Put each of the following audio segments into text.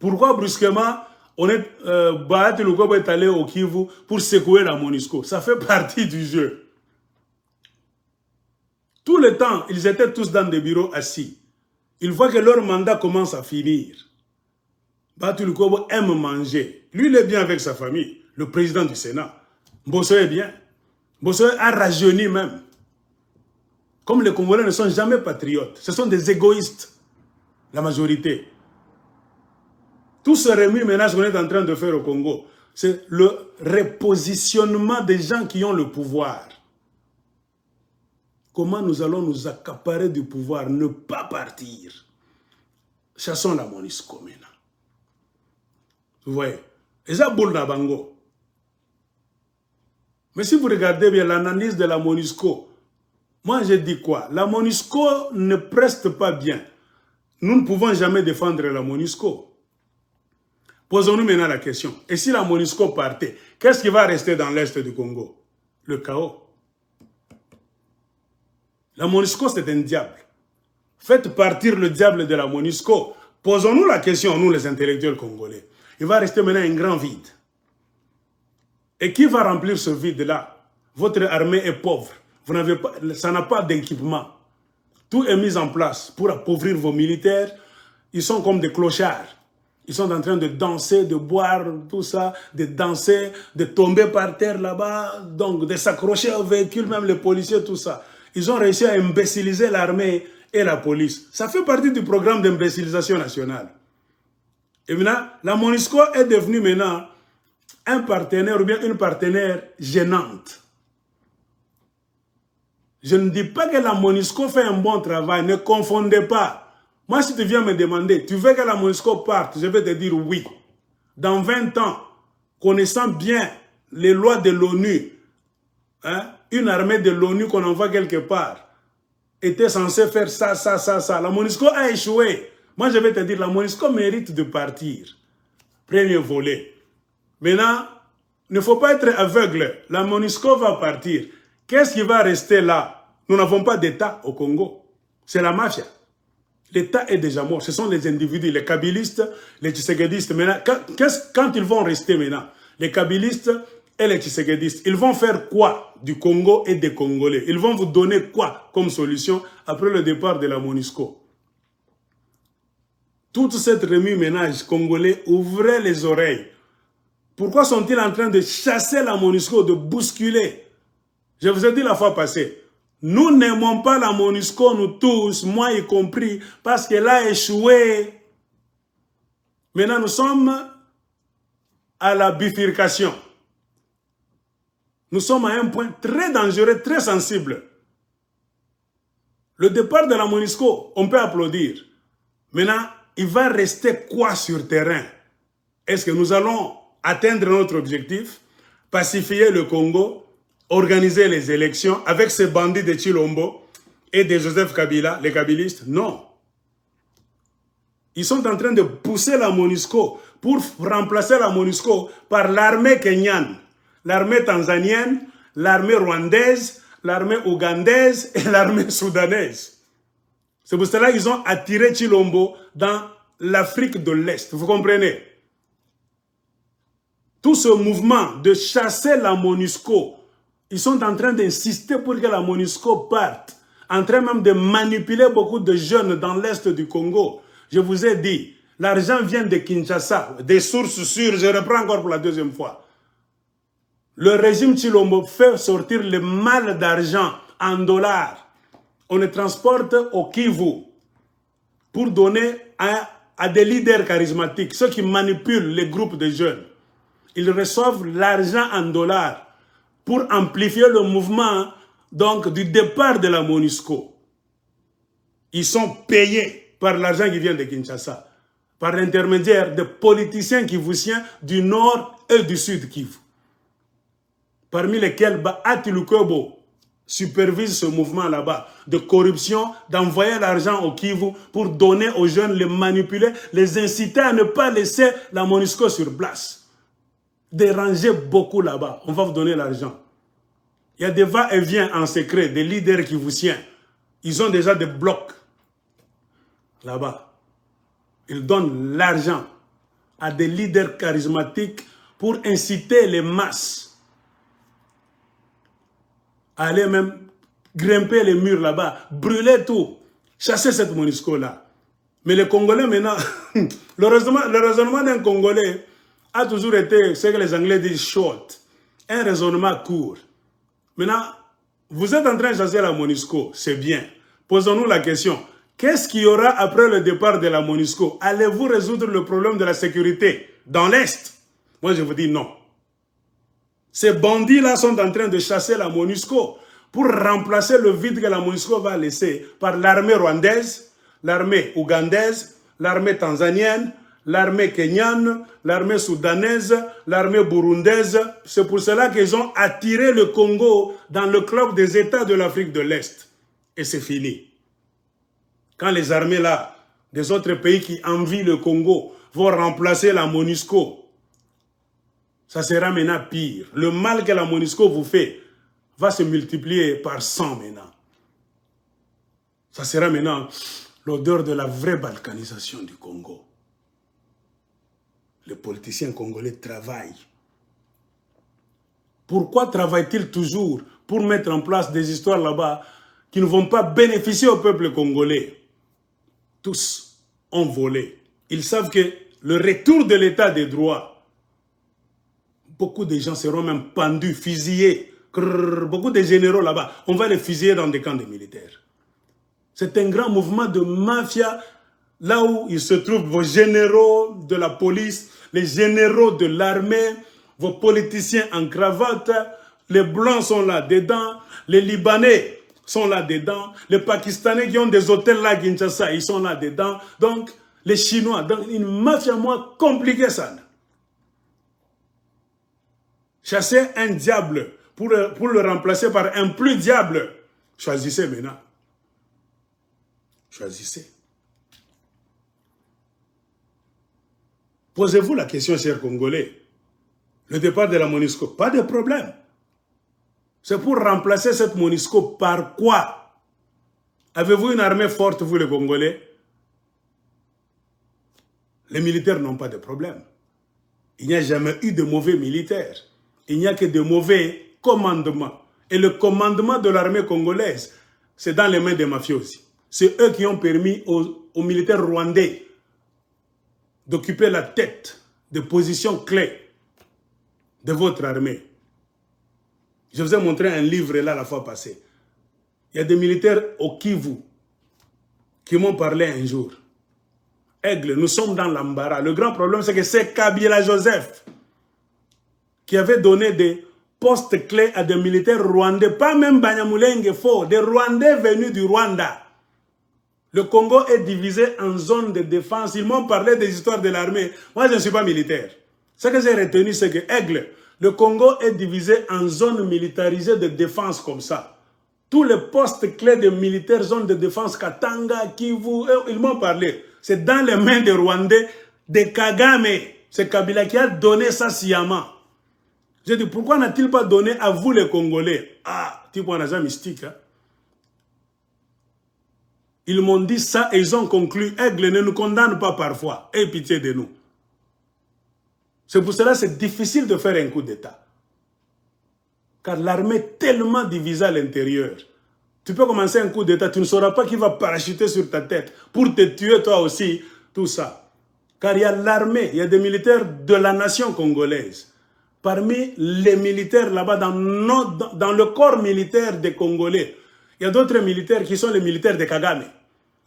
Pourquoi brusquement Bahati Lukwebo est allé au Kivu pour secouer la MONUSCO? Ça fait partie du jeu. Tout le temps, ils étaient tous dans des bureaux assis. Ils voient que leur mandat commence à finir. Bahati Lukwebo aime manger. Lui, il est bien avec sa famille. Le président du Sénat. Mbosso est bien. Mbosso a rajeuni même. Comme les Congolais ne sont jamais patriotes. Ce sont des égoïstes. La majorité. Tout ce remue-ménage qu'on est en train de faire au Congo, c'est le repositionnement des gens qui ont le pouvoir. Comment nous allons nous accaparer du pouvoir, ne pas partir? Chassons la MONUSCO maintenant. Vous voyez? Et ça boule dans Bango. Mais si vous regardez bien l'analyse de la MONUSCO, moi je dis quoi? La MONUSCO ne preste pas bien. Nous ne pouvons jamais défendre la MONUSCO. Posons-nous maintenant la question. Et si la MONUSCO partait, qu'est-ce qui va rester dans l'Est du Congo? Le chaos. La MONUSCO, c'est un diable. Faites partir le diable de la MONUSCO. Posons-nous la question, nous les intellectuels congolais. Il va rester maintenant un grand vide. Et qui va remplir ce vide-là? Votre armée est pauvre. Vous n'avez pas, ça n'a pas d'équipement. Tout est mis en place pour appauvrir vos militaires. Ils sont comme des clochards. Ils sont en train de danser, de boire, tout ça, de danser, de tomber par terre là-bas, donc de s'accrocher au véhicule, même les policiers, tout ça. Ils ont réussi à imbéciliser l'armée et la police. Ça fait partie du programme d'imbécilisation nationale. Et maintenant, la MONUSCO est devenue maintenant un partenaire ou bien une partenaire gênante. Je ne dis pas que la MONUSCO fait un bon travail, ne confondez pas. Moi, si tu viens me demander, tu veux que la MONUSCO parte, je vais te dire oui. Dans 20 ans, connaissant bien les lois de l'ONU, hein, une armée de l'ONU qu'on envoie quelque part, était censée faire ça, ça, ça, ça. La MONUSCO a échoué. Moi, je vais te dire, la MONUSCO mérite de partir. Premier volet. Maintenant, il ne faut pas être aveugle. La MONUSCO va partir. Qu'est-ce qui va rester là? Nous n'avons pas d'État au Congo. C'est la mafia. L'État est déjà mort. Ce sont les individus, les kabylistes, les tshisekedi. Maintenant, quand ils vont rester maintenant, les kabylistes et les tshisekedi, ils vont faire quoi du Congo et des Congolais? Ils vont vous donner quoi comme solution après le départ de la MONUSCO? Toute cette remue-ménage congolais, ouvrez les oreilles. Pourquoi sont-ils en train de chasser la MONUSCO, de bousculer? Je vous ai dit la fois passée, nous n'aimons pas la MONUSCO, nous tous, moi y compris, parce qu'elle a échoué. Maintenant, nous sommes à la bifurcation. Nous sommes à un point très dangereux, très sensible. Le départ de la MONUSCO, on peut applaudir. Maintenant, il va rester quoi sur terrain? Est-ce que nous allons atteindre notre objectif, pacifier le Congo, organiser les élections avec ces bandits de Chilombo et de Joseph Kabila, les kabylistes? Non. Ils sont en train de pousser la MONUSCO pour remplacer la MONUSCO par l'armée kenyane, l'armée tanzanienne, l'armée rwandaise, l'armée ougandaise et l'armée soudanaise. C'est pour cela qu'ils ont attiré Chilombo dans l'Afrique de l'Est. Vous comprenez? Tout ce mouvement de chasser la MONUSCO, ils sont en train d'insister pour que la MONUSCO parte, en train même de manipuler beaucoup de jeunes dans l'Est du Congo. Je vous ai dit, l'argent vient de Kinshasa, des sources sûres, je reprends encore pour la deuxième fois. Le régime Chilombo fait sortir le mal d'argent en dollars. On les transporte au Kivu pour donner à des leaders charismatiques, ceux qui manipulent les groupes de jeunes. Ils reçoivent l'argent en dollars pour amplifier le mouvement donc, du départ de la MONUSCO. Ils sont payés par l'argent qui vient de Kinshasa, par l'intermédiaire de politiciens kivusiens du nord et du sud Kivu, parmi lesquels Bahati Lukwebo supervise ce mouvement là-bas de corruption, d'envoyer l'argent au Kivu pour donner aux jeunes, les manipuler, les inciter à ne pas laisser la MONUSCO sur place. Dérangez beaucoup là-bas, on va vous donner l'argent. Il y a des va-et-vient en secret, des leaders kivusiens. Ils ont déjà des blocs là-bas. Ils donnent l'argent à des leaders charismatiques pour inciter les masses à aller même grimper les murs là-bas, brûler tout, chasser cette MONUSCO-là. Mais les Congolais maintenant, le raisonnement d'un Congolais a toujours été ce que les Anglais disent short, un raisonnement court. Maintenant, vous êtes en train de chasser la MONUSCO, c'est bien. Posons-nous la question, qu'est-ce qu'il y aura après le départ de la MONUSCO? Allez-vous résoudre le problème de la sécurité dans l'Est? Moi, je vous dis non. Ces bandits-là sont en train de chasser la MONUSCO pour remplacer le vide que la MONUSCO va laisser par l'armée rwandaise, l'armée ougandaise, l'armée tanzanienne, l'armée kenyane, l'armée soudanaise, l'armée burundaise. C'est pour cela qu'ils ont attiré le Congo dans le club des États de l'Afrique de l'Est. Et c'est fini. Quand les armées là, des autres pays qui envient le Congo, vont remplacer la MONUSCO, ça sera maintenant pire. Le mal que la MONUSCO vous fait va se multiplier par 100 maintenant. Ça sera maintenant l'odeur de la vraie balkanisation du Congo. Les politiciens congolais travaillent. Pourquoi travaillent-ils toujours pour mettre en place des histoires là-bas qui ne vont pas bénéficier au peuple congolais? Tous ont volé. Ils savent que le retour de l'état des droits, beaucoup de gens seront même pendus, fusillés. Beaucoup de généraux là-bas, on va les fusiller dans des camps de militaires. C'est un grand mouvement de mafia, là où il se trouvent vos généraux de la police, les généraux de l'armée, vos politiciens en cravate, les Blancs sont là-dedans, les Libanais sont là-dedans, les Pakistanais qui ont des hôtels là à Kinshasa, ils sont là-dedans, donc les Chinois, donc une mafia moins compliquée ça. Chasser un diable pour le remplacer par un plus diable. Choisissez maintenant. Choisissez. Posez-vous la question, chers Congolais. Le départ de la MONUSCO, pas de problème. C'est pour remplacer cette MONUSCO par quoi? Avez-vous une armée forte, vous les Congolais? Les militaires n'ont pas de problème. Il n'y a jamais eu de mauvais militaires. Il n'y a que de mauvais commandements. Et le commandement de l'armée congolaise, c'est dans les mains des mafiosi. C'est eux qui ont permis aux militaires rwandais d'occuper la tête de positions clés de votre armée. Je vous ai montré un livre là la fois passée. Il y a des militaires au Kivu qui m'ont parlé un jour. Aigle, nous sommes dans l'embarras. Le grand problème, c'est que c'est Kabila Joseph qui avait donné des postes clés à des militaires rwandais, pas même Banyamulenge Fo, des Rwandais venus du Rwanda. Le Congo est divisé en zones de défense. Ils m'ont parlé des histoires de l'armée. Moi, je ne suis pas militaire. Ce que j'ai retenu, c'est que, Aigle, le Congo est divisé en zones militarisées de défense comme ça. Tous les postes clés des militaires, zones de défense, Katanga, Kivu, ils m'ont parlé. C'est dans les mains des Rwandais, des Kagame. C'est Kabila qui a donné ça sciemment. J'ai dit, pourquoi n'a-t-il pas donné à vous les Congolais? Ah, tu vois, on a déjà mystique. Hein? Ils m'ont dit ça et ils ont conclu, Aigle ne nous condamne pas parfois. Aie pitié de nous. C'est pour cela que c'est difficile de faire un coup d'État. Car l'armée est tellement divisée à l'intérieur. Tu peux commencer un coup d'État, tu ne sauras pas qui va parachuter sur ta tête pour te tuer toi aussi, tout ça. Car il y a l'armée, il y a des militaires de la nation congolaise. Parmi les militaires là-bas, dans le corps militaire des Congolais, il y a d'autres militaires qui sont les militaires de Kagame.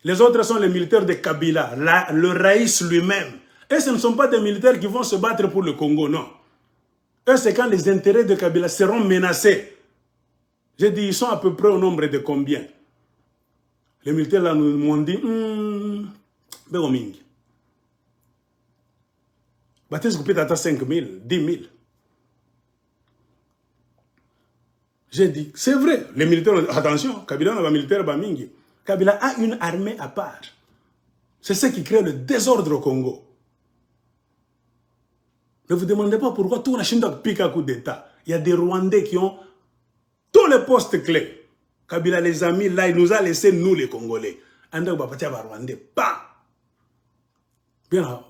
Les autres sont les militaires de Kabila, le Raïs lui-même. Et ce ne sont pas des militaires qui vont se battre pour le Congo, non. Eux, c'est quand les intérêts de Kabila seront menacés. J'ai dit, ils sont à peu près au nombre de combien? Les militaires là nous m'ont dit, Béoming. Baptiste peut être à 5 000, 10 000. J'ai dit, c'est vrai, les militaires, attention, Kabila n'a pas militaire, Bamingi. Kabila a une armée à part. C'est ce qui crée le désordre au Congo. Ne vous demandez pas pourquoi tout le monde a piqué un coup d'État. Il y a des Rwandais qui ont tous les postes clés. Kabila les a mis là, il nous a laissé nous les Congolais. André Bapatia va Rwandais, pas. Bien,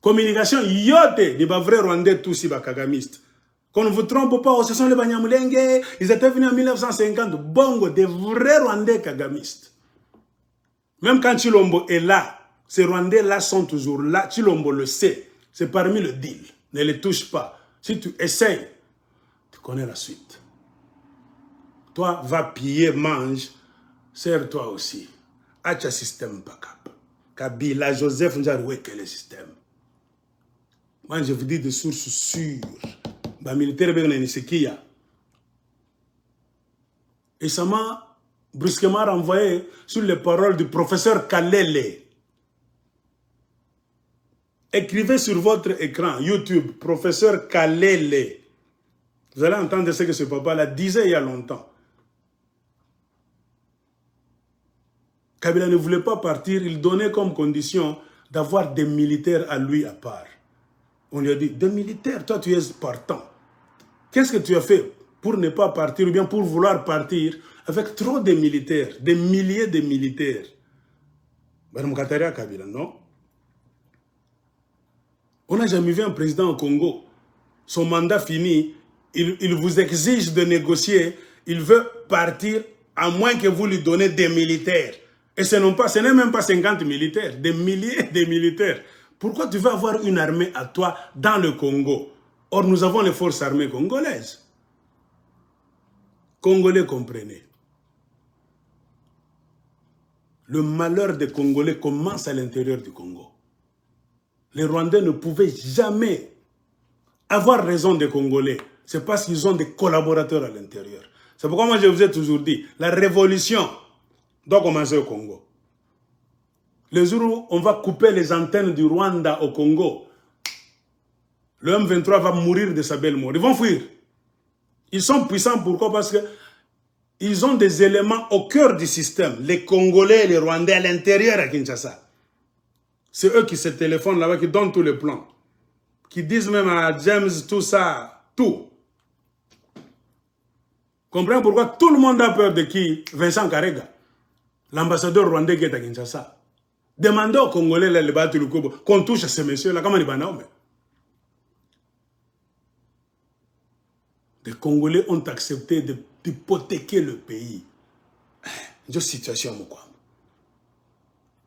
Communication, yote, des vrais Rwandais tous ici, kagamistes. Qu'on ne vous trompe pas, ce sont les Banyamulenge, ils étaient venus en 1950. Bongo, des vrais Rwandais kagamistes. Même quand Chilombo est là, ces Rwandais-là sont toujours là. Chilombo le sait. C'est parmi le deal. Ne les touche pas. Si tu essayes, tu connais la suite. Toi, va piller, mange, serre-toi aussi. Acha système pakap. Kabila, Joseph Njaroué, quel est le système? Moi, je vous dis des sources sûres. Les militaires, et ça m'a brusquement renvoyé sur les paroles du professeur Kalele. Écrivez sur votre écran, YouTube, professeur Kalele. Vous allez entendre ce que ce papa-là disait il y a longtemps. Kabila ne voulait pas partir, il donnait comme condition d'avoir des militaires à lui à part. On lui a dit, des militaires, toi tu es partant. Qu'est-ce que tu as fait pour ne pas partir ou bien pour vouloir partir avec trop de militaires, des milliers de militaires? Kabila, non? On n'a jamais vu un président au Congo. Son mandat fini, il vous exige de négocier, il veut partir à moins que vous lui donnez des militaires. Et ce n'est même pas 50 militaires, des milliers de militaires. Pourquoi tu veux avoir une armée à toi dans le Congo? Or, nous avons les forces armées congolaises. Congolais, comprenez. Le malheur des Congolais commence à l'intérieur du Congo. Les Rwandais ne pouvaient jamais avoir raison des Congolais. C'est parce qu'ils ont des collaborateurs à l'intérieur. C'est pourquoi moi je vous ai toujours dit, la révolution doit commencer au Congo. Le jour où on va couper les antennes du Rwanda au Congo, le M23 va mourir de sa belle mort. Ils vont fuir. Ils sont puissants, pourquoi? Parce que ils ont des éléments au cœur du système. Les Congolais et les Rwandais à l'intérieur à Kinshasa. C'est eux qui se téléphonent là-bas, qui donnent tous les plans. Qui disent même à James tout ça, tout. Comprenez pourquoi tout le monde a peur de qui? Vincent Karega, l'ambassadeur rwandais qui est à Kinshasa. Demandez aux Congolais là, qu'on touche à ces messieurs-là. Comment ils vont? Les Congolais ont accepté d'hypothéquer le pays. Une situation, quoi.